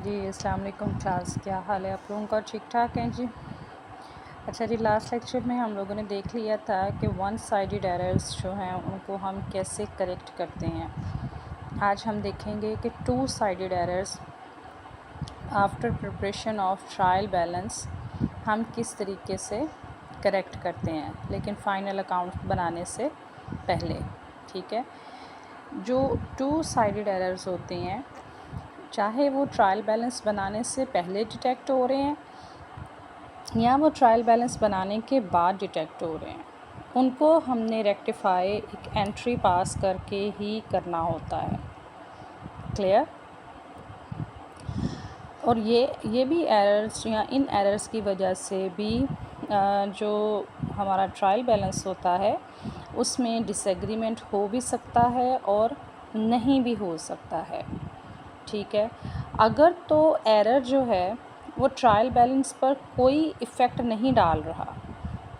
जी अस्सलाम वालेकुम क्लास, क्या हाल है आप लोगों का? ठीक ठाक हैं जी। अच्छा जी, लास्ट लेक्चर में हम लोगों ने देख लिया था कि वन साइडेड एरर्स जो हैं उनको हम कैसे करेक्ट करते हैं। आज हम देखेंगे कि two sided errors after preparation of trial balance हम किस तरीके से करेक्ट करते हैं, लेकिन फ़ाइनल अकाउंट बनाने से पहले। ठीक है, जो टू साइडेड एरर्स होते हैं, चाहे वो ट्रायल बैलेंस बनाने से पहले डिटेक्ट हो रहे हैं या वो ट्रायल बैलेंस बनाने के बाद डिटेक्ट हो रहे हैं, उनको हमने रेक्टिफाई एक एंट्री पास करके ही करना होता है। क्लियर? और ये भी एरर्स या इन एरर्स की वजह से भी जो हमारा ट्रायल बैलेंस होता है उसमें डिसएग्रीमेंट हो भी सकता है और नहीं भी हो सकता है। ठीक है, अगर तो एरर जो है वो ट्रायल बैलेंस पर कोई इफ़ेक्ट नहीं डाल रहा,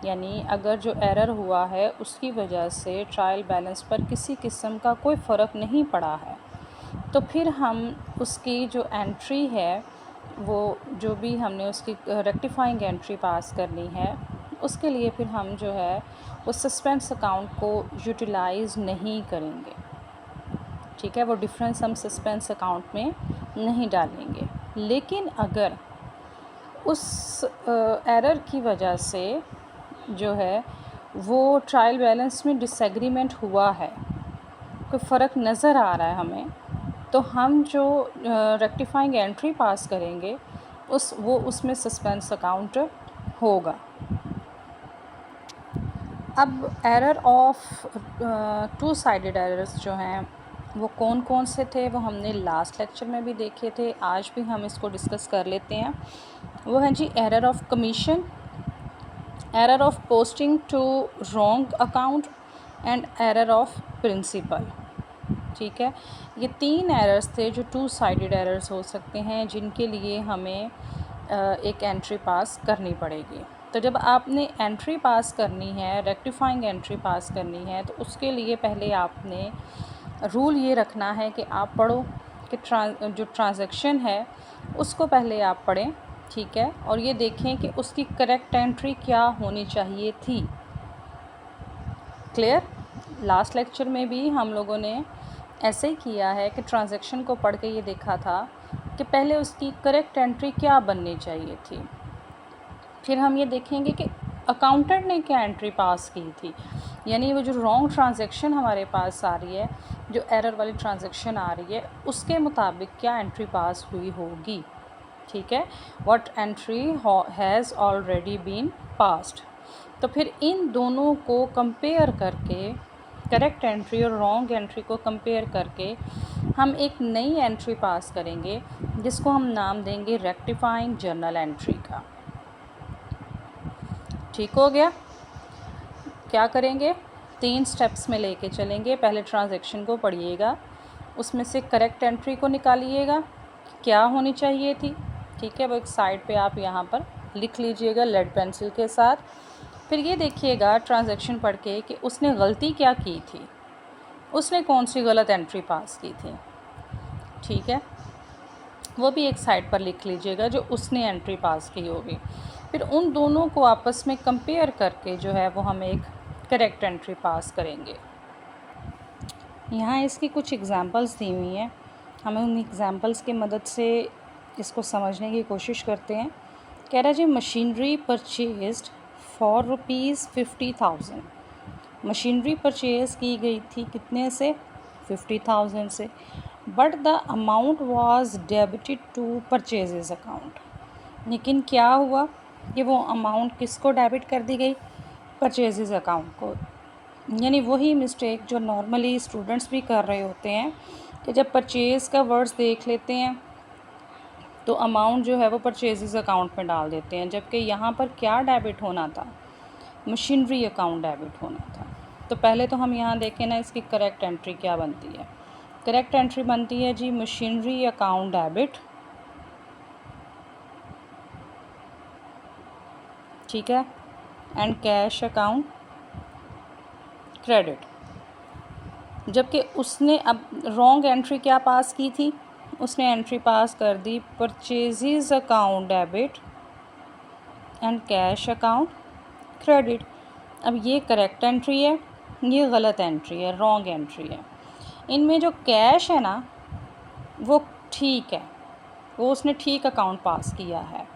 यानी अगर जो एरर हुआ है उसकी वजह से ट्रायल बैलेंस पर किसी किस्म का कोई फ़र्क नहीं पड़ा है, तो फिर हम उसकी जो एंट्री है वो जो भी हमने उसकी रेक्टिफाइंग एंट्री पास करनी है, उसके लिए फिर हम जो है वो सस्पेंस अकाउंट को यूटिलाइज़ नहीं करेंगे। ठीक है, वो डिफरेंस हम सस्पेंस अकाउंट में नहीं डालेंगे। लेकिन अगर उस एरर की वजह से जो है वो ट्रायल बैलेंस में डिसएग्रीमेंट हुआ है, कोई फ़र्क नज़र आ रहा है हमें, तो हम जो रेक्टिफाइंग एंट्री पास करेंगे उसमें सस्पेंस अकाउंट होगा। अब error of two sided errors जो हैं वो कौन कौन से थे वो हमने लास्ट लेक्चर में भी देखे थे, आज भी हम इसको डिस्कस कर लेते हैं। वो है जी error of commission, error of posting to wrong account and error of principle. ठीक है, ये तीन एरर्स थे जो टू साइडेड एरर्स हो सकते हैं, जिनके लिए हमें एक एंट्री पास करनी पड़ेगी। तो जब आपने एंट्री पास करनी है, रेक्टिफाइंग एंट्री पास करनी है, तो उसके लिए पहले आपने रूल ये रखना है कि आप पढ़ो कि जो ट्रांजैक्शन है उसको पहले आप पढ़ें। ठीक है, और ये देखें कि उसकी करेक्ट एंट्री क्या होनी चाहिए थी। क्लियर? लास्ट लेक्चर में भी हम लोगों ने ऐसे ही किया है कि ट्रांजैक्शन को पढ़ के ये देखा था कि पहले उसकी करेक्ट एंट्री क्या बननी चाहिए थी, फिर हम ये देखेंगे कि अकाउंटेंट ने क्या एंट्री पास की थी, यानी वो जो रॉन्ग ट्रांजैक्शन हमारे पास आ रही है, जो एरर वाली ट्रांजैक्शन आ रही है, उसके मुताबिक क्या एंट्री पास हुई होगी। ठीक है, what entry has already been passed. तो फिर इन दोनों को कंपेयर करके, करेक्ट एंट्री और रॉन्ग एंट्री को कंपेयर करके हम एक नई एंट्री पास करेंगे जिसको हम नाम देंगे रेक्टिफाइंग जर्नल एंट्री का। ठीक हो गया? क्या करेंगे, तीन स्टेप्स में लेके चलेंगे। पहले ट्रांजैक्शन को पढ़िएगा, उसमें से करेक्ट एंट्री को निकालिएगा, क्या होनी चाहिए थी। ठीक है, वो एक साइड पे आप यहाँ पर लिख लीजिएगा लेड पेंसिल के साथ। फिर ये देखिएगा ट्रांजैक्शन पढ़ के कि उसने गलती क्या की थी, उसने कौन सी गलत एंट्री पास की थी। ठीक है, वो भी एक साइड पर लिख लीजिएगा जो उसने एंट्री पास की होगी। फिर उन दोनों को आपस में कंपेयर करके जो है वो हम एक करेक्ट एंट्री पास करेंगे। यहाँ इसकी कुछ एग्जांपल्स दी हुई हैं, हमें उन एग्जांपल्स की मदद से इसको समझने की कोशिश करते हैं। कह रहा जी machinery purchased for ₹50,000। Machinery purchase की गई थी कितने से? 50,000 से। But the amount was debited to purchases account. लेकिन क्या हुआ कि वो अमाउंट किसको डेबिट कर दी गई? परचेजेस अकाउंट को। यानी वही मिस्टेक जो नॉर्मली स्टूडेंट्स भी कर रहे होते हैं कि जब परचेज़ का वर्ड्स देख लेते हैं तो अमाउंट जो है वो परचेजेस अकाउंट में डाल देते हैं, जबकि यहाँ पर क्या डेबिट होना था? मशीनरी अकाउंट डेबिट होना था। तो पहले तो हम यहाँ देखें ना, इसकी करेक्ट एंट्री क्या बनती है। करेक्ट एंट्री बनती है जी मशीनरी अकाउंट डेबिट। ठीक है, एंड कैश अकाउंट क्रेडिट। जबकि उसने अब रॉन्ग एंट्री क्या पास की थी? उसने एंट्री पास कर दी purchases account debit and cash account credit. अब ये करेक्ट एंट्री है, ये गलत एंट्री है, रॉन्ग एंट्री है। इनमें जो कैश है ना वो ठीक है, वो उसने ठीक अकाउंट पास किया है,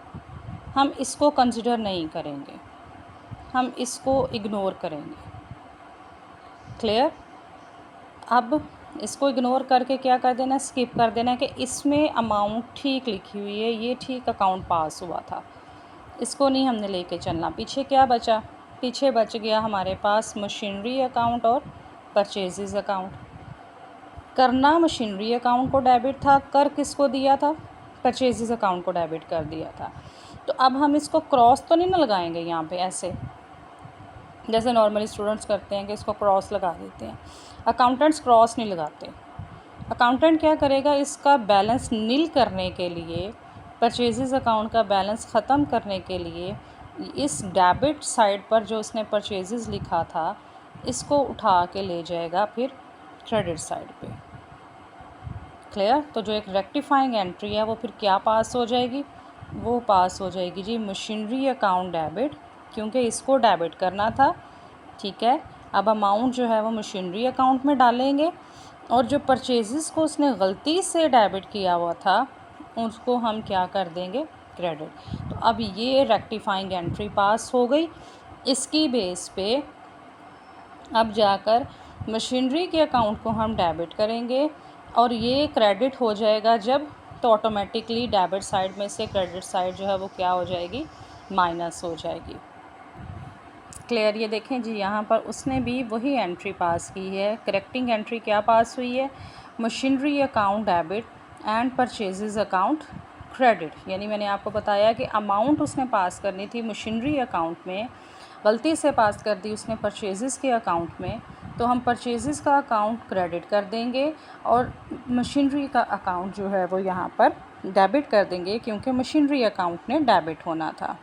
हम इसको कंसिडर नहीं करेंगे, हम इसको इग्नोर करेंगे। क्लियर? अब इसको इग्नोर करके क्या कर देना, स्किप कर देना कि इसमें अमाउंट ठीक लिखी हुई है, ये ठीक अकाउंट पास हुआ था, इसको नहीं हमने लेके चलना। पीछे क्या बचा? पीछे बच गया हमारे पास मशीनरी अकाउंट और परचेजेस अकाउंट। करना मशीनरी अकाउंट को डेबिट था, कर किसको दिया था? परचेजेस अकाउंट को डेबिट कर दिया था। तो अब हम इसको क्रॉस तो नहीं ना लगाएंगे यहाँ पे ऐसे, जैसे नॉर्मली स्टूडेंट्स करते हैं कि इसको क्रॉस लगा देते हैं। अकाउंटेंट्स क्रॉस नहीं लगाते। अकाउंटेंट क्या करेगा, इसका बैलेंस नील करने के लिए, परचेजेस अकाउंट का बैलेंस ख़त्म करने के लिए इस डेबिट साइड पर जो उसने परचेजेस लिखा था इसको उठा के ले जाएगा फिर क्रेडिट साइड पे। क्लियर? तो जो एक रेक्टिफाइंग एंट्री है वो फिर क्या पास हो जाएगी? वो पास हो जाएगी जी मशीनरी अकाउंट डेबिट, क्योंकि इसको डेबिट करना था। ठीक है, अब अमाउंट जो है वो मशीनरी अकाउंट में डालेंगे और जो परचेजेस को उसने गलती से डेबिट किया हुआ था उसको हम क्या कर देंगे? क्रेडिट। तो अब ये रेक्टिफाइंग एंट्री पास हो गई। इसकी बेस पे अब जाकर मशीनरी के अकाउंट को हम डेबिट करेंगे और ये क्रेडिट हो जाएगा जब, तो ऑटोमेटिकली डेबिट साइड में से क्रेडिट साइड जो है वो क्या हो जाएगी? माइनस हो जाएगी। क्लियर? ये देखें जी, यहाँ पर उसने भी वही एंट्री पास की है। करेक्टिंग एंट्री क्या पास हुई है? Machinery account debit and purchases account credit. यानी मैंने आपको बताया कि अमाउंट उसने पास करनी थी मशीनरी अकाउंट में, गलती से पास कर दी उसने परचेजेस के अकाउंट में, तो हम परचेजेस का अकाउंट क्रेडिट कर देंगे और मशीनरी का अकाउंट जो है वो यहाँ पर डेबिट कर देंगे, क्योंकि मशीनरी अकाउंट ने डेबिट होना था।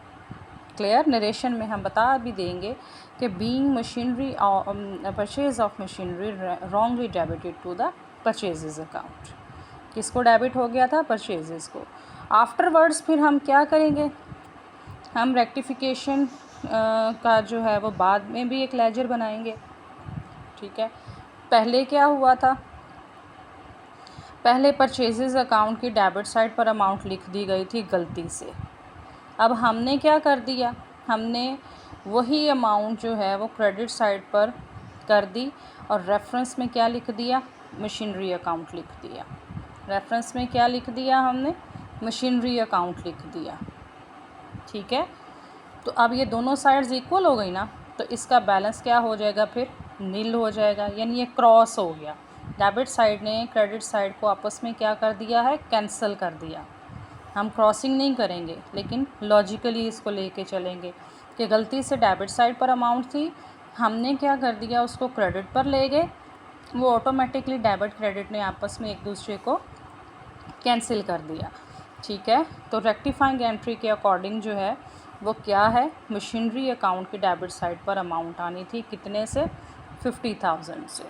क्लियर? नरेशन में हम बता भी देंगे कि being machinery purchase of machinery wrongly debited to the purchases account. किसको डेबिट हो गया था? परचेजेस को। आफ्टरवर्ड्स फिर हम क्या करेंगे? हम रेक्टिफिकेशन का जो है वो बाद में भी एक लेजर बनाएंगे। ठीक है, पहले क्या हुआ था? पहले परचेजेस अकाउंट की डेबिट साइड पर अमाउंट लिख दी गई थी गलती से। अब हमने क्या कर दिया? हमने वही अमाउंट जो है वो क्रेडिट साइड पर कर दी और रेफरेंस में क्या लिख दिया? मशीनरी अकाउंट लिख दिया। रेफरेंस में क्या लिख दिया हमने? मशीनरी अकाउंट लिख दिया। ठीक है, तो अब ये दोनों साइड्स इक्वल हो गई ना, तो इसका बैलेंस क्या हो जाएगा? फिर नील हो जाएगा, यानी ये क्रॉस हो गया। डेबिट साइड ने क्रेडिट साइड को आपस में क्या कर दिया है? कैंसिल कर दिया। हम क्रॉसिंग नहीं करेंगे, लेकिन लॉजिकली इसको लेके चलेंगे कि गलती से डेबिट साइड पर अमाउंट थी, हमने क्या कर दिया? उसको क्रेडिट पर ले गए, वो ऑटोमेटिकली डेबिट क्रेडिट ने आपस में एक दूसरे को कैंसिल कर दिया। ठीक है, तो रेक्टिफाइंग एंट्री के अकॉर्डिंग जो है वो क्या है? मशीनरी अकाउंट की डेबिट साइड पर अमाउंट आनी थी कितने से? 50,000 से।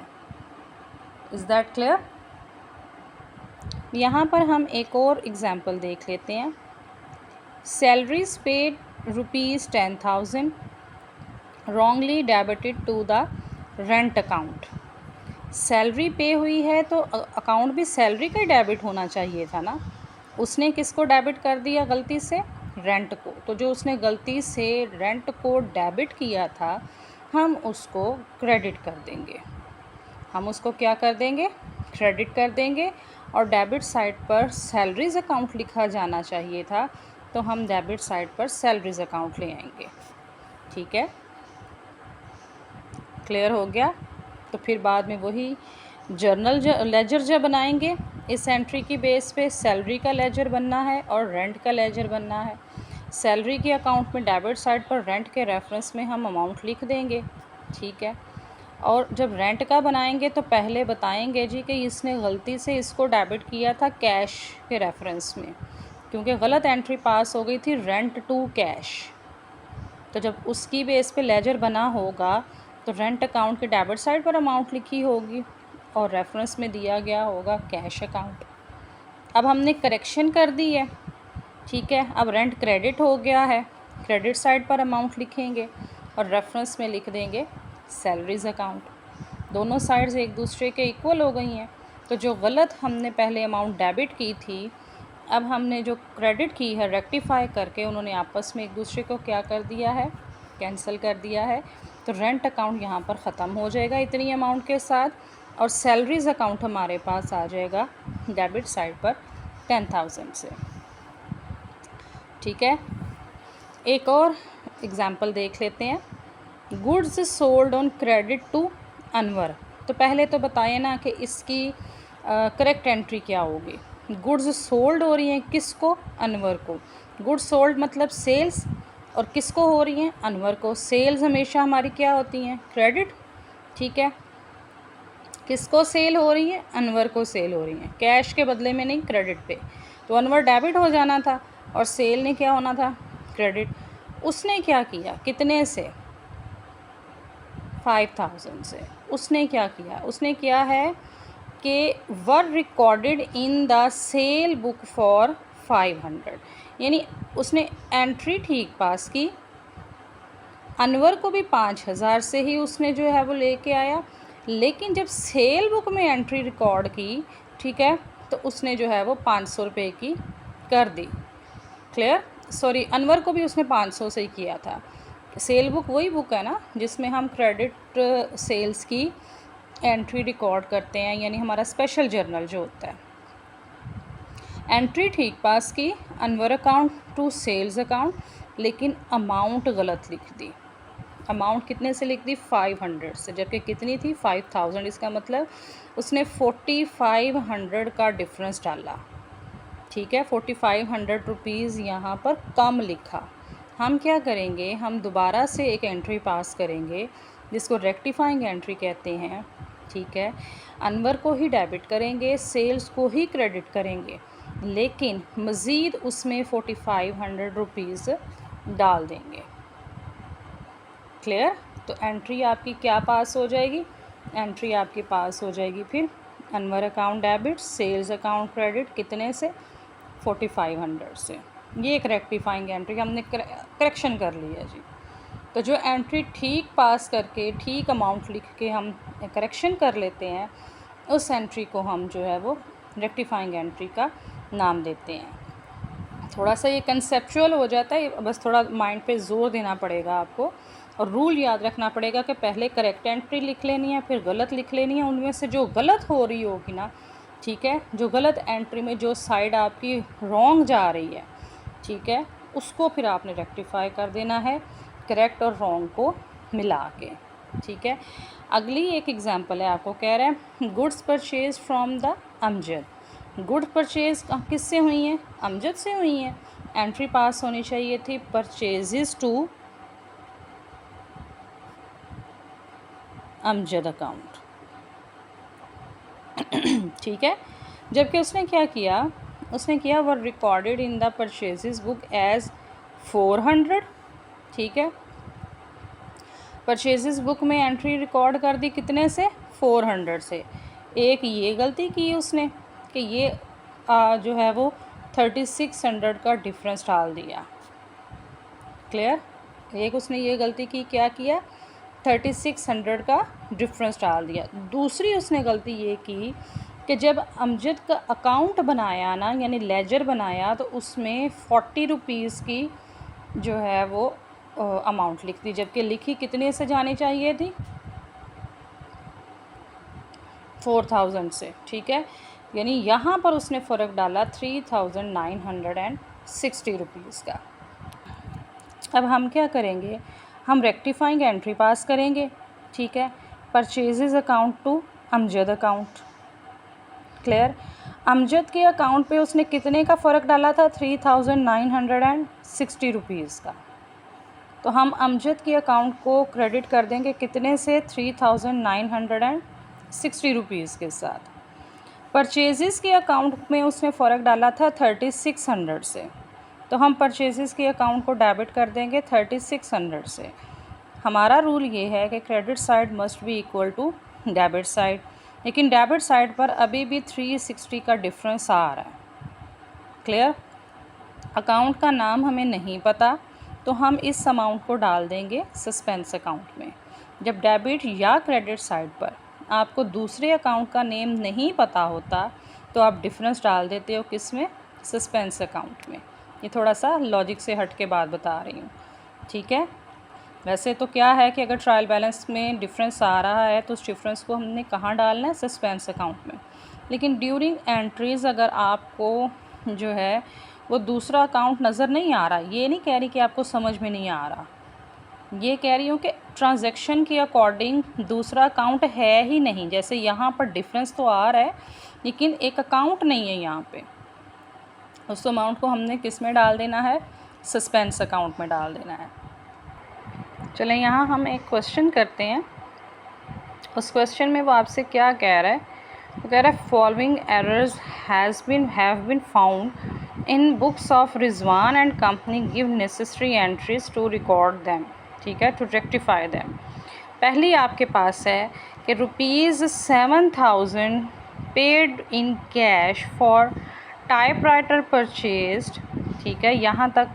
Is that clear? यहाँ पर हम एक और एग्ज़ाम्पल देख लेते हैं। Salaries paid ₹10,000 wrongly debited to the rent account. Salary pay हुई है तो अकाउंट भी सैलरी का ही डेबिट होना चाहिए था ना। उसने किसको डेबिट कर दिया गलती से? रेंट को। तो जो उसने गलती से रेंट को डेबिट किया था हम उसको क्रेडिट कर देंगे। हम उसको क्या कर देंगे? क्रेडिट कर देंगे। और डेबिट साइड पर सैलरीज अकाउंट लिखा जाना चाहिए था, तो हम डेबिट साइड पर सैलरीज अकाउंट ले आएंगे। ठीक है, क्लियर हो गया? तो फिर बाद में वही जर्नल लेजर जब बनाएंगे, इस एंट्री की बेस पे सैलरी का लेजर बनना है और रेंट का लेजर बनना है। सैलरी के अकाउंट में डेबिट साइड पर रेंट के रेफरेंस में हम अमाउंट लिख देंगे। ठीक है, और जब रेंट का बनाएंगे तो पहले बताएंगे जी कि इसने गलती से इसको डेबिट किया था कैश के रेफरेंस में, क्योंकि गलत एंट्री पास हो गई थी रेंट टू कैश। तो जब उसकी बेस पे लेजर बना होगा तो रेंट अकाउंट के डेबिट साइड पर अमाउंट लिखी होगी और रेफरेंस में दिया गया होगा कैश अकाउंट। अब हमने करेक्शन कर दी है, ठीक है। अब रेंट क्रेडिट हो गया है, क्रेडिट साइड पर अमाउंट लिखेंगे और रेफरेंस में लिख देंगे सैलरीज़ अकाउंट। दोनों साइड्स एक दूसरे के इक्वल हो गई हैं। तो जो गलत हमने पहले अमाउंट डेबिट की थी, अब हमने जो क्रेडिट की है रेक्टिफाई करके उन्होंने आपस में एक दूसरे को क्या कर दिया है, कैंसिल कर दिया है। तो रेंट अकाउंट यहाँ पर ख़त्म हो जाएगा इतनी अमाउंट के साथ, और सैलरीज़ अकाउंट हमारे पास आ जाएगा डेबिट साइड पर 10,000 से, ठीक है। एक और एग्ज़ाम्पल देख लेते हैं। Goods sold on credit to Anwar. तो पहले तो बताए ना कि इसकी करेक्ट एंट्री क्या होगी। गुड्स सोल्ड हो रही हैं किसको, अनवर को। गुड्स सोल्ड मतलब सेल्स, और किसको हो रही हैं, अनवर को। सेल्स हमेशा हमारी क्या होती हैं, क्रेडिट, ठीक है। किसको सेल हो रही है, अनवर को सेल हो रही हैं, कैश के बदले में नहीं, क्रेडिट पे। तो अनवर डेबिट हो जाना था और सेल ने क्या होना था, क्रेडिट। उसने क्या किया, कितने से, 5,000 से। उसने क्या किया, उसने किया है कि वर recorded in the cell book for 500, यानी उसने एंट्री ठीक पास की। अनवर को भी 5,000 से ही उसने जो है वो लेके आया, लेकिन जब सेल बुक में एंट्री रिकॉर्ड की, ठीक है, तो उसने जो है वो 500 रुपये की कर दी। क्लियर, सॉरी, अनवर को भी उसने 500 से ही किया था। सेल बुक वही बुक है ना जिसमें हम क्रेडिट सेल्स की एंट्री रिकॉर्ड करते हैं, यानी हमारा स्पेशल जर्नल जो होता है। एंट्री ठीक पास की, Anwar account to sales account, लेकिन अमाउंट गलत लिख दी। अमाउंट कितने से लिख दी, 500 से, जबकि कितनी थी, 5,000। इसका मतलब उसने 4,500 का डिफरेंस डाला, ठीक है। 4,500 रुपीज़ यहाँ पर कम लिखा। हम क्या करेंगे, हम दोबारा से एक एंट्री पास करेंगे जिसको रेक्टिफाइंग एंट्री कहते हैं, ठीक है। अनवर को ही डेबिट करेंगे, सेल्स को ही क्रेडिट करेंगे, लेकिन मज़ीद उसमें 4,500 रुपीज़ डाल देंगे। क्लियर, तो एंट्री आपकी क्या पास हो जाएगी, एंट्री आपकी पास हो जाएगी फिर Anwar account debit, sales account credit, कितने से, 4,500 से। ये एक रेक्टिफाइंग एंट्री हमने करेक्शन कर ली है जी। तो जो एंट्री ठीक पास करके ठीक अमाउंट लिख के हम करेक्शन कर लेते हैं, उस एंट्री को हम जो है वो रेक्टिफाइंग एंट्री का नाम देते हैं। थोड़ा सा ये कंसेप्चुअल हो जाता है, बस थोड़ा माइंड पे जोर देना पड़ेगा आपको, और रूल याद रखना पड़ेगा कि पहले करेक्ट एंट्री लिख लेनी है, फिर गलत लिख लेनी है। उनमें से जो गलत हो रही होगी ना, ठीक है, जो गलत एंट्री में जो साइड आपकी रॉन्ग जा रही है, ठीक है, उसको फिर आपने रेक्टिफाई कर देना है करेक्ट और रॉन्ग को मिला के, ठीक है। अगली एक एग्जांपल है, आपको कह रहा है goods purchase from the Amjad. Good purchase किससे हुई हैं, अमजद से हुई हैं। एंट्री पास होनी चाहिए थी परचेजेस टू अमजद अकाउंट, ठीक है। जबकि उसने क्या किया, उसने किया were recorded in the purchases book as 400, ठीक है। परचेजेस बुक में एंट्री रिकॉर्ड कर दी कितने से, 400 से। एक ये गलती की उसने कि ये जो है वो 3,600 का डिफरेंस डाल दिया। क्लियर, एक उसने ये गलती की, क्या किया, 3,600 का डिफरेंस डाल दिया। दूसरी उसने गलती ये की कि जब अमजद का अकाउंट बनाया ना, यानी लेजर बनाया, तो उसमें 40 रुपीज़ की जो है वो अमाउंट लिख दी, जबकि लिखी कितने से जानी चाहिए थी, 4,000 से, ठीक है। यानी यहाँ पर उसने फ़र्क डाला 3,960 रुपीज़ का। अब हम क्या करेंगे, हम रेक्टिफाइंग एंट्री पास करेंगे, ठीक है। Purchases account to Amjad account. Clear, Amjad के अकाउंट पे उसने कितने का फ़र्क डाला था, 3,960 रुपीज़ का। तो हम अमजद के अकाउंट को क्रेडिट कर देंगे कितने से, 3,960 रुपीज़ के साथ। परचेजेस के अकाउंट में उसने फ़र्क डाला था 3,600 से, तो हम परचेजेस के अकाउंट को डेबिट कर देंगे 3,600 से। हमारा रूल ये है कि credit side must be equal to debit side, लेकिन डेबिट साइड पर अभी भी 360 का डिफरेंस आ रहा है, क्लियर। अकाउंट का नाम हमें नहीं पता तो हम इस अमाउंट को डाल देंगे सस्पेंस अकाउंट में। जब डेबिट या क्रेडिट साइड पर आपको दूसरे अकाउंट का नेम नहीं पता होता तो आप डिफरेंस डाल देते हो किस में, सस्पेंस अकाउंट में। ये थोड़ा सा लॉजिक से हट के बात बता रही हूँ, ठीक है। वैसे तो क्या है कि अगर ट्रायल बैलेंस में डिफरेंस आ रहा है तो उस डिफरेंस को हमने कहाँ डालना है, सस्पेंस अकाउंट में। लेकिन ड्यूरिंग एंट्रीज़ अगर आपको जो है वो दूसरा अकाउंट नज़र नहीं आ रहा, ये नहीं कह रही कि आपको समझ में नहीं आ रहा, ये कह रही हूँ कि ट्रांजैक्शन के अकॉर्डिंग दूसरा अकाउंट है ही नहीं। जैसे यहाँ पर डिफरेंस तो आ रहा है लेकिन एक अकाउंट नहीं है यहाँ पे, उस अमाउंट को हमने किस में डाल देना है, सस्पेंस अकाउंट में डाल देना है। चलें यहाँ हम एक क्वेश्चन करते हैं। उस क्वेश्चन में वो आपसे क्या कह रहा है, वो कह रहा है following errors have been found in books of Rizwan and company, give necessary entries to record them, ठीक है, टू रेक्टिफाई दैम। पहली आपके पास है कि ₹7,000 paid in cash for typewriter purchased, ठीक है, यहाँ तक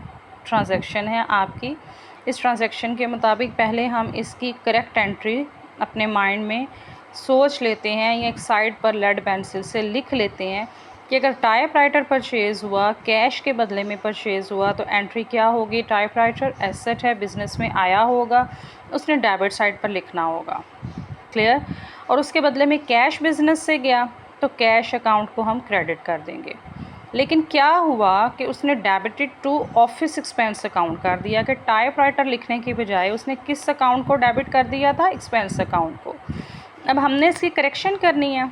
ट्रांजैक्शन है आपकी। इस ट्रांजैक्शन के मुताबिक पहले हम इसकी करेक्ट एंट्री अपने माइंड में सोच लेते हैं या एक साइड पर लेड पेंसिल से लिख लेते हैं कि अगर टाइपराइटर परचेज़ हुआ, कैश के बदले में परचेज़ हुआ, तो एंट्री क्या होगी, टाइपराइटर एसेट है, बिज़नेस में आया होगा, उसने डेबिट साइड पर लिखना होगा, क्लियर। और उसके बदले में कैश बिज़नेस से गया तो कैश अकाउंट को हम क्रेडिट कर देंगे। लेकिन क्या हुआ कि उसने debited to office expense account कर दिया कि टाइपराइटर लिखने की बजाय उसने किस अकाउंट को डेबिट कर दिया था, एक्सपेंस अकाउंट को। अब हमने इसकी करेक्शन करनी है,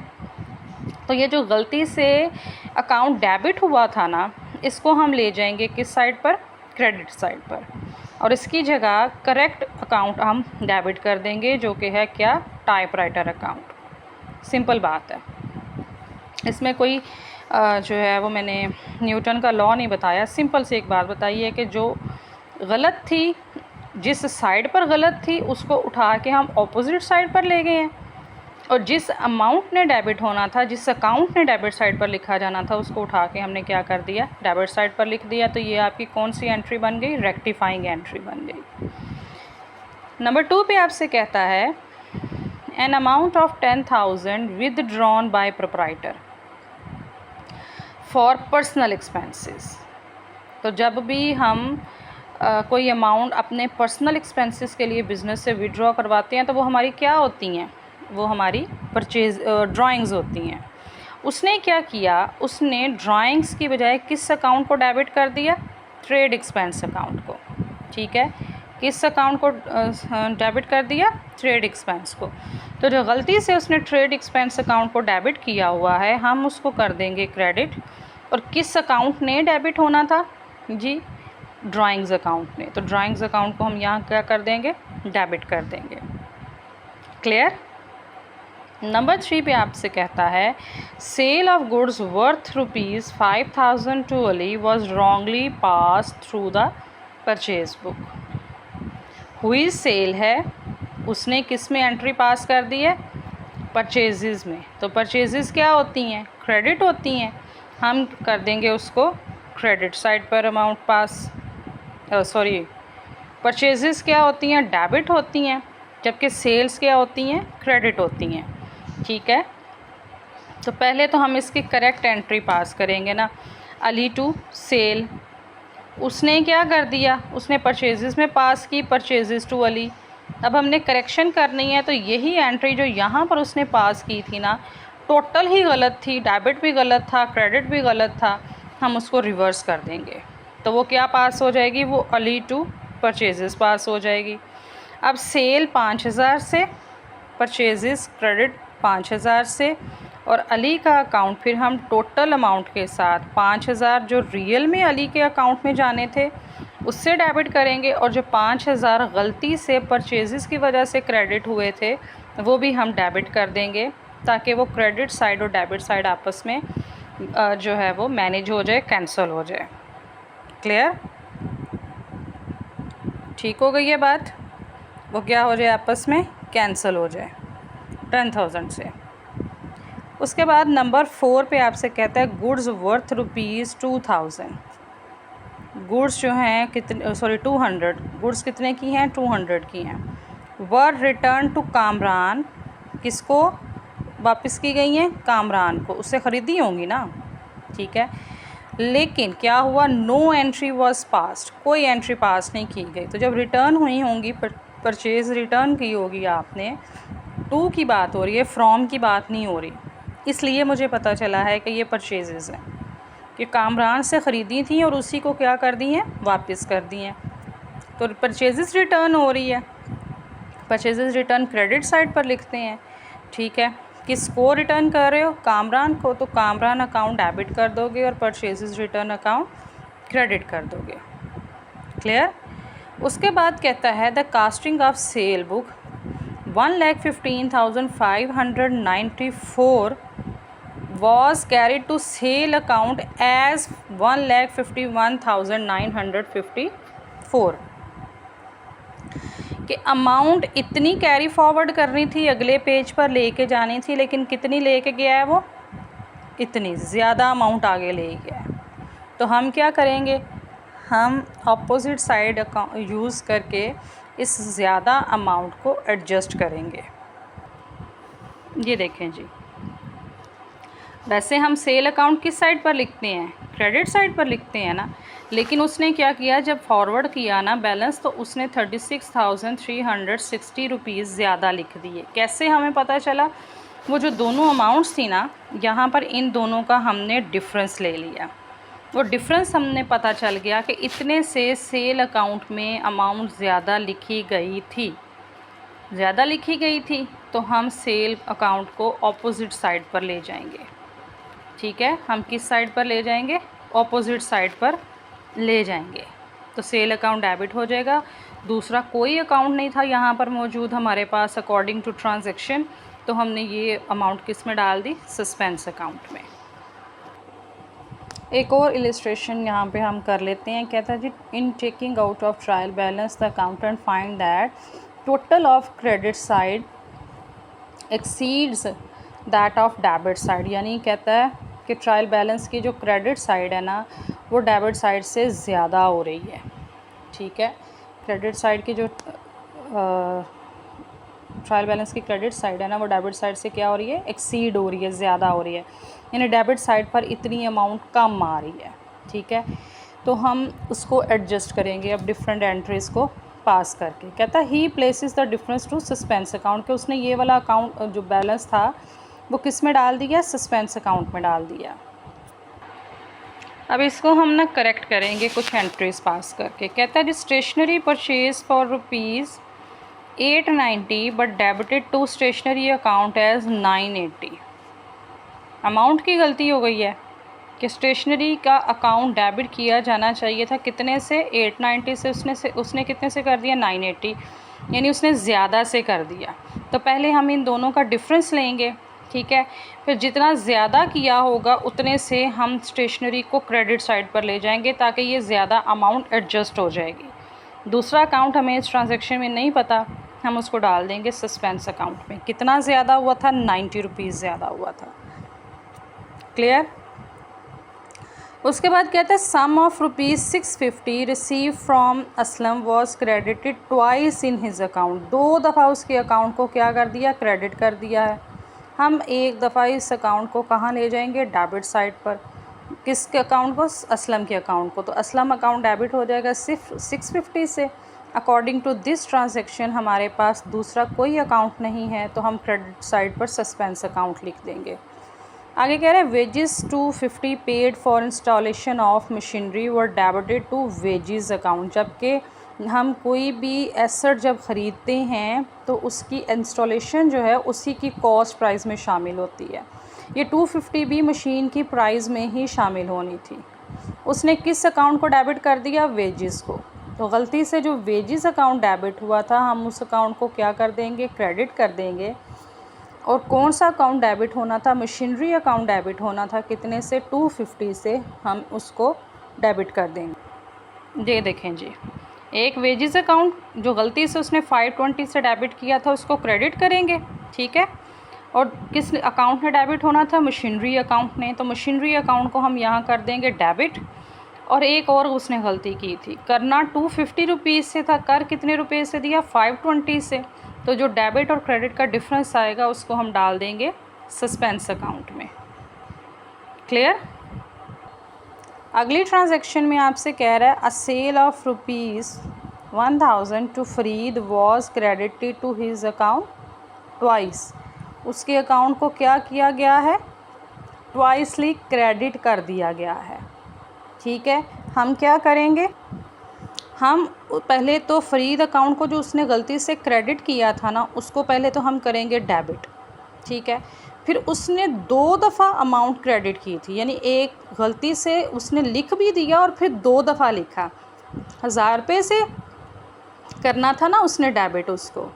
तो ये जो गलती से अकाउंट डेबिट हुआ था ना, इसको हम ले जाएंगे किस साइड पर, क्रेडिट साइड पर, और इसकी जगह करेक्ट अकाउंट हम डेबिट कर देंगे जो कि है क्या, टाइपराइटर अकाउंट। सिंपल बात है, इसमें कोई जो है वो मैंने न्यूटन का लॉ नहीं बताया। सिंपल से एक बात बताई है कि जो गलत थी, जिस साइड पर गलत थी उसको उठा के हम ऑपोजिट साइड पर ले गए हैं, और जिस अमाउंट ने डेबिट होना था, जिस अकाउंट ने डेबिट साइड पर लिखा जाना था, उसको उठा के हमने क्या कर दिया, डेबिट साइड पर लिख दिया। तो ये आपकी कौन सी एंट्री बन गई, रेक्टिफाइंग एंट्री बन गई। नंबर 2 पे आपसे कहता है an amount of 10,000 withdrawn by proprietor for personal expenses. तो जब भी हम कोई अमाउंट अपने पर्सनल एक्सपेंसेस के लिए बिज़नेस से विड्रॉ करवाते हैं तो वो हमारी क्या होती हैं, वो हमारी परचेज ड्राइंग्स होती हैं। उसने क्या किया, उसने ड्राइंग्स की बजाय किस अकाउंट को डेबिट कर दिया, ट्रेड एक्सपेंस अकाउंट को, ठीक है। किस अकाउंट को डेबिट कर दिया, ट्रेड एक्सपेंस को। तो जो गलती से उसने ट्रेड एक्सपेंस अकाउंट को डेबिट किया हुआ है हम उसको कर देंगे क्रेडिट। और किस अकाउंट ने डेबिट होना था जी, ड्राइंग्स अकाउंट ने। तो ड्राइंग्स अकाउंट को हम यहाँ क्या कर देंगे, डेबिट कर देंगे, क्लियर। नंबर 3 पे आपसे कहता है sale of goods worth ₹5,000 to Ali was wrongly pass through the purchase book. हुई सेल है, उसने किस में एंट्री पास कर दी है, परचेजेस में। तो परचेजेस क्या होती हैं, क्रेडिट होती हैं, हम कर देंगे उसको क्रेडिट साइड पर अमाउंट पास। परचेजेस क्या होती हैं, डेबिट होती हैं, जबकि सेल्स क्या होती हैं, क्रेडिट होती हैं, ठीक है। तो पहले तो हम इसकी करेक्ट एंट्री पास करेंगे ना, अली टू सेल, उसने क्या कर दिया, उसने परचेजेस में पास की, परचेजेस टू अली। अब हमने करेक्शन करनी है, तो यही एंट्री जो यहाँ पर उसने पास की थी ना, टोटल ही गलत थी, डेबिट भी गलत था, क्रेडिट भी गलत था, हम उसको रिवर्स कर देंगे। तो वो क्या पास हो जाएगी, वो अली टू परचेजेस पास हो जाएगी। अब सेल 5,000 से, परचेजेस क्रेडिट 5,000 से, और अली का अकाउंट फिर हम टोटल अमाउंट के साथ 5,000 जो रियल में अली के अकाउंट में जाने थे उससे डेबिट करेंगे, और जो 5,000 गलती से परचेजेस की वजह से क्रेडिट हुए थे वो भी हम डेबिट कर देंगे, ताकि वो क्रेडिट साइड और डेबिट साइड आपस में जो है वो मैनेज हो जाए, कैंसिल हो जाए, क्लियर। ठीक हो गई है बात, वो क्या हो जाए, आपस में कैंसिल हो जाए 10,000 से। उसके बाद नंबर 4 पे आपसे कहता है गुड्स वर्थ ₹2000। गुड्स जो हैं कितने, सॉरी 200, गुड्स कितने की हैं, 200 की हैं। वर रिटर्न टू कामरान, किसको वापस की गई हैं, कामरान को, उससे ख़रीदी होंगी ना, ठीक है। लेकिन क्या हुआ, नो एंट्री वॉज पास्ड, कोई एंट्री पास नहीं की गई। तो जब रिटर्न हुई होंगी, परचेज़ रिटर्न की होगी आपने, टू की बात हो रही है, फ्रॉम की बात नहीं हो रही। इसलिए मुझे पता चला है कि ये परचेज़ हैं, कि कामरान से ख़रीदी थी और उसी को क्या कर दी हैं, वापस कर दी हैं। तो परचेज़ रिटर्न हो रही है, परचेज़ रिटर्न क्रेडिट साइड पर लिखते हैं, ठीक है। किसको रिटर्न कर रहे हो, कामरान को, तो कामरान अकाउंट डेबिट कर दोगे और परचेज़ रिटर्न अकाउंट क्रेडिट कर दोगे। क्लियर। उसके बाद कहता है the casting of cell book 1,15,594 was carried to sale account as 1,51,954 कि अमाउंट इतनी कैरी फॉरवर्ड करनी थी, अगले पेज पर लेके जानी थी, लेकिन कितनी लेके गया है वो, इतनी ज़्यादा अमाउंट आगे ले गया है। तो हम क्या करेंगे, हम अपोजिट साइड अकाउंट यूज़ करके इस ज़्यादा अमाउंट को एडजस्ट करेंगे। ये देखें जी, वैसे हम सेल अकाउंट किस साइड पर लिखते हैं, क्रेडिट साइड पर लिखते हैं ना, लेकिन उसने क्या किया, जब फॉरवर्ड किया ना बैलेंस, तो उसने 36,360 रुपीज़ ज़्यादा लिख दिए। कैसे हमें पता चला, वो जो दोनों अमाउंट्स थी ना, यहाँ पर इन दोनों का हमने डिफरेंस ले लिया। वो डिफरेंस हमने पता चल गया कि इतने से सेल अकाउंट में अमाउंट ज़्यादा लिखी गई थी, ज़्यादा लिखी गई थी, तो हम सेल अकाउंट को ऑपोजिट साइड पर ले जाएंगे, ठीक है। हम किस साइड पर ले जाएंगे, ऑपोजिट साइड पर ले जाएंगे। तो सेल अकाउंट डेबिट हो जाएगा। दूसरा कोई अकाउंट नहीं था यहाँ पर मौजूद हमारे पास अकॉर्डिंग टू ट्रांजैक्शन, तो हमने ये अमाउंट किस में डाल दी, सस्पेंस अकाउंट में। एक और इलिस्ट्रेशन यहाँ पे हम कर लेते हैं। कहता है जी, in taking out of trial balance the accountant find that total of credit side exceeds that of debit side. यानी कहता है कि ट्रायल बैलेंस की जो क्रेडिट साइड है ना, वो डेबिट साइड से ज़्यादा हो रही है, ठीक है। क्रेडिट साइड की जो ट्रायल बैलेंस की क्रेडिट साइड है ना, वो डेबिट साइड से क्या हो रही है, एक्सीड हो रही है, ज़्यादा हो रही है। यानी डेबिट साइड पर इतनी अमाउंट कम आ रही है, ठीक है। तो हम उसको एडजस्ट करेंगे अब डिफरेंट एंट्रीज़ को पास करके। कहता है he places the difference to suspense account, कि उसने ये वाला अकाउंट जो बैलेंस था वो किस में डाल दिया, सस्पेंस अकाउंट में डाल दिया। अब इसको हम ना करेक्ट करेंगे कुछ एंट्रीज़ पास करके। कहता है stationery purchase for ₹890 but debited to stationery account as 980। Amount की गलती हो गई है कि स्टेशनरी का अकाउंट डेबिट किया जाना चाहिए था कितने से, 890 से, उसने कितने से कर दिया, 980, यानी उसने ज़्यादा से कर दिया। तो पहले हम इन दोनों का डिफरेंस लेंगे, ठीक है। फिर जितना ज़्यादा किया होगा उतने से हम स्टेशनरी को क्रेडिट साइड पर ले जाएंगे ताकि ये ज़्यादा अमाउंट एडजस्ट हो जाएगी। दूसरा अकाउंट हमें इस ट्रांजैक्शन में नहीं पता, हम उसको डाल देंगे सस्पेंस अकाउंट में। कितना ज़्यादा हुआ था, 90 रुपीज़ ज़्यादा हुआ था। क्लियर। उसके बाद कहता है sum of ₹650 receive from Aslam was credited twice in his account. 2 दफ़ा उसके अकाउंट को क्या कर दिया, क्रेडिट कर दिया है। हम एक दफ़ा इस अकाउंट को कहाँ ले जाएंगे, डेबिट साइड पर। किसके अकाउंट को, असलम के अकाउंट को। तो असलम अकाउंट डेबिट हो जाएगा सिर्फ 650 से। अकॉर्डिंग टू दिस ट्रांजैक्शन हमारे पास दूसरा कोई अकाउंट नहीं है, तो हम क्रेडिट साइड पर सस्पेंस अकाउंट लिख देंगे। आगे कह रहे हैं wages 250 paid for installation of machinery were debited to wages account. जबकि हम कोई भी एसेट जब ख़रीदते हैं तो उसकी इंस्टॉलेशन जो है उसी की कॉस्ट प्राइस में शामिल होती है। ये 250 भी मशीन की प्राइस में ही शामिल होनी थी। उसने किस अकाउंट को डेबिट कर दिया, वेजेस को। तो गलती से जो वेजेस अकाउंट डेबिट हुआ था हम उस अकाउंट को क्या कर देंगे, क्रेडिट कर देंगे। और कौन सा अकाउंट डेबिट होना था, मशीनरी अकाउंट डेबिट होना था, कितने से, 250 से हम उसको डेबिट कर देंगे। ये देखें जी, एक वेजेस अकाउंट जो गलती से उसने 520 से डेबिट किया था उसको क्रेडिट करेंगे, ठीक है। और किस अकाउंट में डेबिट होना था? मशीनरी अकाउंट ने। तो मशीनरी अकाउंट को हम यहाँ कर देंगे डेबिट। और एक और उसने गलती की थी, करना 250 रुपीज़ से था, कर कितने रुपए से दिया? 520 से। तो जो डेबिट और क्रेडिट का डिफरेंस आएगा उसको हम डाल देंगे सस्पेंस अकाउंट में। क्लियर? अगली ट्रांजैक्शन में आपसे कह रहा है a sale of ₹1000 to Farid was credited to his account twice. उसके अकाउंट को क्या किया गया है? ट्वाइसली क्रेडिट कर दिया गया है। ठीक है, हम क्या करेंगे? हम पहले तो फरीद अकाउंट को जो उसने गलती से क्रेडिट किया था ना, उसको पहले तो हम करेंगे डेबिट। ठीक है, फिर उसने 2 दफ़ा अमाउंट क्रेडिट की थी, यानी एक गलती से उसने लिख भी दिया और फिर 2 दफ़ा लिखा। 1000 रुपये से करना था ना उसने डेबिट उसको,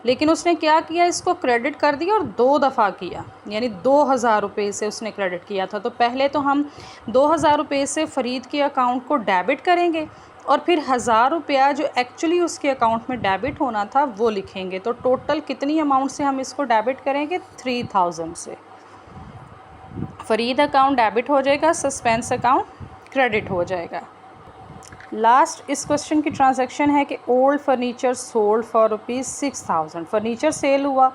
लेकिन उसने क्या किया, इसको क्रेडिट कर दिया और 2 दफ़ा किया, यानी 2000 रुपये से उसने क्रेडिट किया था। तो पहले तो हम 2000 रुपये से फ़रीद के अकाउंट को डेबिट करेंगे और फिर 1000 रुपया जो एक्चुअली उसके अकाउंट में डेबिट होना था वो लिखेंगे। तो टोटल कितनी अमाउंट से हम इसको डेबिट करेंगे? 3000 से। फ़रीद अकाउंट डेबिट हो जाएगा, सस्पेंस अकाउंट क्रेडिट हो जाएगा। लास्ट इस क्वेश्चन की ट्रांजैक्शन है कि old furniture sold for ₹6000। Furniture sale हुआ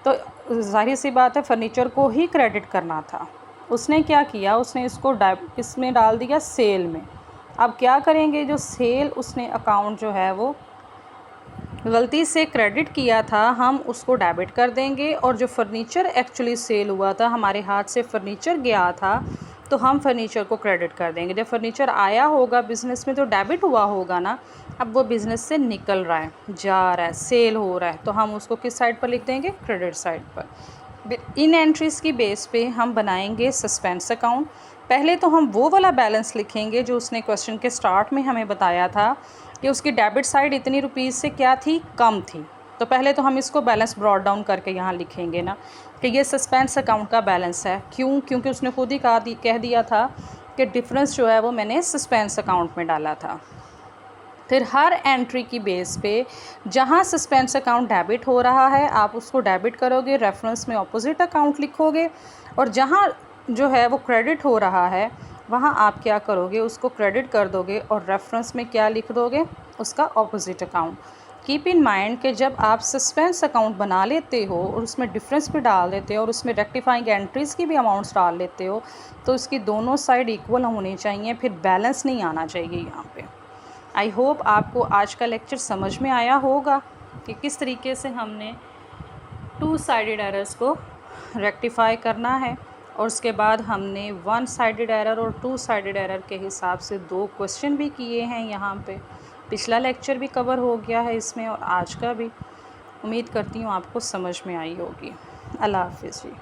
तो जाहिर सी बात है फर्नीचर को ही क्रेडिट करना था। उसने क्या किया, उसने इसको इसमें डाल दिया सेल में। अब क्या करेंगे, जो सेल उसने अकाउंट जो है वो गलती से क्रेडिट किया था, हम उसको डेबिट कर देंगे। और जो फर्नीचर एक्चुअली सेल हुआ था, हमारे हाथ से फर्नीचर गया था, तो हम फर्नीचर को क्रेडिट कर देंगे। जब फर्नीचर आया होगा बिज़नेस में तो डेबिट हुआ होगा ना, अब वो बिज़नेस से निकल रहा है, जा रहा है, सेल हो रहा है, तो हम उसको किस साइड पर लिख देंगे? क्रेडिट साइड पर। इन एंट्रीज़ की बेस पे हम बनाएंगे सस्पेंस अकाउंट। पहले तो हम वो वाला बैलेंस लिखेंगे जो उसने क्वेश्चन के स्टार्ट में हमें बताया था कि उसकी डेबिट साइड इतनी रुपीज़ से क्या थी? कम थी। तो पहले तो हम इसको बैलेंस ब्रॉट डाउन करके यहाँ लिखेंगे ना कि ये सस्पेंस अकाउंट का बैलेंस है। क्यों? क्योंकि उसने खुद ही कह दिया था कि डिफरेंस जो है वो मैंने सस्पेंस अकाउंट में डाला था। फिर हर एंट्री की बेस पे जहाँ सस्पेंस अकाउंट डेबिट हो रहा है आप उसको डेबिट करोगे, रेफरेंस में ऑपोजिट अकाउंट लिखोगे, और जहाँ जो है वो क्रेडिट हो रहा है वहाँ आप क्या करोगे, उसको क्रेडिट कर दोगे और रेफरेंस में क्या लिख दोगे? उसका opposite account. Keep in mind कि जब आप सस्पेंस अकाउंट बना लेते हो और उसमें डिफरेंस भी डाल देते हो और उसमें रेक्टिफाइंग एंट्रीज़ की भी अमाउंट्स डाल लेते हो, तो उसकी दोनों साइड इक्वल होनी चाहिए, फिर बैलेंस नहीं आना चाहिए यहाँ पे। आई होप आपको आज का लेक्चर समझ में आया होगा कि किस तरीके से हमने 2 साइडेड एरर्स को रेक्टिफाई करना है, और उसके बाद हमने 1 साइडेड एरर और 2 साइडेड एरर के हिसाब से 2 क्वेश्चन भी किए हैं यहाँ पे। पिछला लेक्चर भी कवर हो गया है इसमें और आज का भी। उम्मीद करती हूँ आपको समझ में आई होगी। अल्लाह हाफ़िज़ जी।